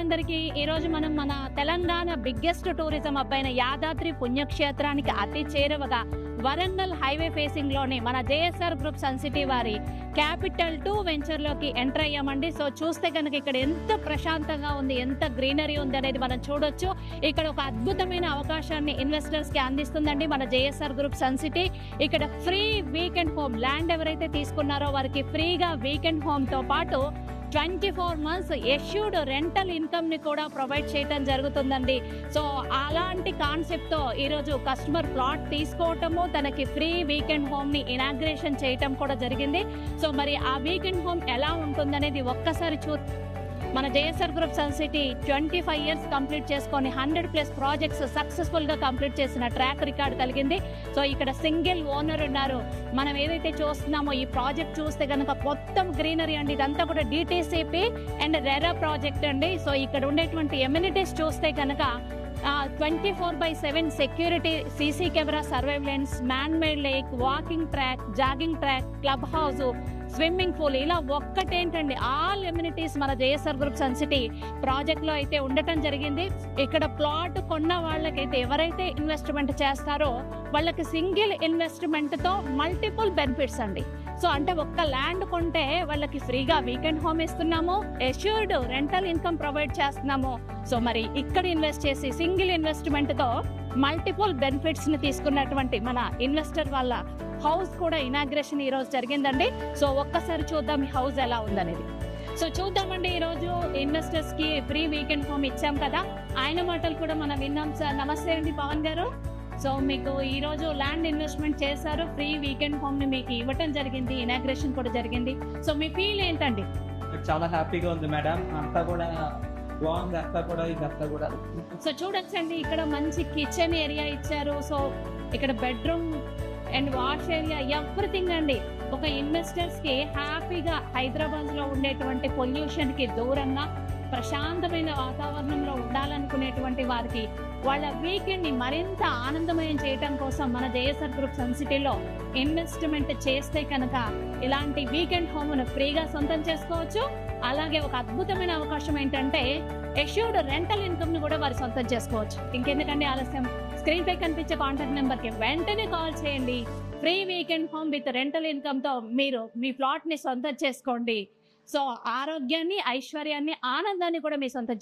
అందరికీ. ఈరోజు మనం మన తెలంగాణ బిగ్గెస్ట్ టూరిజం అబ్బైన యాదాద్రి పుణ్యక్షేత్రానికి అతి చేరువగా వరంగల్ హైవే ఫేసింగ్ లోని మన జేఎస్ఆర్ గ్రూప్ సన్ సిటీ వారి క్యాపిటల్ 2 వెంచర్ లోకి ఎంటర్ అయ్యామండి. సో చూస్తే కనుక ఇక్కడ ఎంత ప్రశాంతంగా ఉంది, ఎంత గ్రీనరీ ఉంది అనేది మనం చూడొచ్చు. ఇక్కడ ఒక అద్భుతమైన అవకాశాన్ని ఇన్వెస్టర్స్ కి అందిస్తుందండి మన జేఎస్ఆర్ గ్రూప్ సన్ సిటీ. ఇక్కడ ఫ్రీ వీకెండ్ హోమ్ ల్యాండ్ ఎవరైతే తీసుకున్నారో వారికి ఫ్రీగా వీకెండ్ హోమ్ తో పాటు 24 months ఎష్యూడ్ రెంటల్ ఇన్కమ్ ని కూడా ప్రొవైడ్ చేయడం జరుగుతుందండి. సో అలాంటి కాన్సెప్ట్ తో ఈరోజు కస్టమర్ ప్లాట్ తీసుకోవటము, తనకి ఫ్రీ వీకెండ్ హోమ్ ని ఇనాగ్రేషన్ చేయటం కూడా జరిగింది. సో మరి ఆ వీకెండ్ హోమ్ ఎలా ఉంటుందనేది ఒక్కసారి మన JSR group Sun City 25 years complete చేసుకొని 100+ ప్రాజెక్ట్స్ సక్సెస్ఫుల్ గా కంప్లీట్ చేసిన ట్రాక్ రికార్డ్ కలిగింది. సో ఇక్కడ సింగిల్ ఓనర్ ఉన్నారు. మనం ఏదైతే చూస్తున్నామో ఈ ప్రాజెక్ట్ చూస్తే కనుక మొత్తం గ్రీనరీ అండి. ఇదంతా కూడా డిటిసిపి అండ్ రెరా ప్రాజెక్ట్ అండి. సో ఇక్కడ ఉండేటువంటి ఎమ్యూనిటీస్ చూస్తే కనుక 24/7 security, CC camera surveillance, man made lake, walking track, jogging track, club house, swimming pool, ఇలా ఒక్కటేంటండి ఆల్ ఎమ్యూనిటీస్ మన JSR group Sun City project లో అయితే ఉండటం జరిగింది. ఇక్కడ ప్లాట్ కొన్న వాళ్ళకైతే ఎవరైతే ఇన్వెస్ట్మెంట్ చేస్తారో వాళ్ళకి సింగిల్ ఇన్వెస్ట్మెంట్ తో మల్టిపుల్ బెనిఫిట్స్ అండి. సో అంటే ఒక్క ల్యాండ్ కొంటే వాళ్ళకి ఫ్రీగా వీకెండ్ హోమ్ ఇస్తున్నాము, ఎష్యూర్డ్ రెంటల్ ఇన్కమ్ ప్రొవైడ్ చేస్తున్నాము. సో మరి ఇక్కడ ఇన్వెస్ట్ చేసి సింగిల్ ఇన్వెస్ట్మెంట్ తో మల్టిపుల్ బెనిఫిట్స్ ని తీసుకున్నటువంటి మన ఇన్వెస్టర్ వాళ్ళ హౌస్ కూడా ఇనాగ్రేషన్ ఈ రోజు జరిగిందండి. సో ఒక్కసారి చూద్దాం ఈ హౌస్ ఎలా ఉందనేది. సో చూద్దామండి. ఈ రోజు ఇన్వెస్టర్స్ కి ఫ్రీ వీకెండ్ హోమ్ ఇచ్చాం కదా, ఆయన మాటలు కూడా మనం విన్నాం. సార్ నమస్తే అండి పవన్ గారు. సో మీకు ఈ రోజు ల్యాండ్ ఇన్వెస్ట్మెంట్ చేశారు, ఫ్రీ వీకెండ్ హోమ్ ని మీకు ఇవ్వటం జరిగింది, ఇనాగ్రేషన్ కూడా జరిగింది. సో మీ ఫీల్ ఏంటండి? చాలా హ్యాపీగా ఉంది మేడం. అంతా కూడా బాగుంది, అంతా కూడా ఇదంతా కూడా. సో చూడొచ్చండి, ఇక్కడ మంచి కిచెన్ ఏరియా ఇచ్చారు. సో ఇక్కడ bedroom and wash area, everything అండి. ఒక ఇన్వెస్టర్స్ కి హ్యాపీగా హైదరాబాద్ లో ఉండేటువంటి పొల్యూషన్ కి దూరంగా ప్రశాంతమైన వాతావరణంలో ఉండాలనుకునేటువంటి వారికి వాళ్ళ వీకెండ్ ని మరింత ఆనందమయం చేయటం కోసం మన జేఎస్ఆర్ గ్రూప్ సన్ సిటీలో ఇన్వెస్ట్మెంట్ చేస్తే కనుక ఇలాంటి వీకెండ్ హోమ్ ను ఫ్రీగా సొంతం చేసుకోవచ్చు. అలాగే ఒక అద్భుతమైన అవకాశం ఏంటంటే ఎష్యూర్డ్ రెంటల్ ఇన్కమ్ ను కూడా వారు సొంతం చేసుకోవచ్చు. ఇంకెందుకంటే ఆలస్యం, స్క్రీన్ పై కనిపించే కాంటాక్ట్ నెంబర్ కి వెంటనే కాల్ చేయండి. Free weekend home with rental income తో మీరు మీ ప్లాట్ ని సొంతం చేసుకోండి. సో ఆరోగ్యాన్ని, ఐశ్వర్యాన్ని, ఆనందాన్ని కూడా మీ సొంతం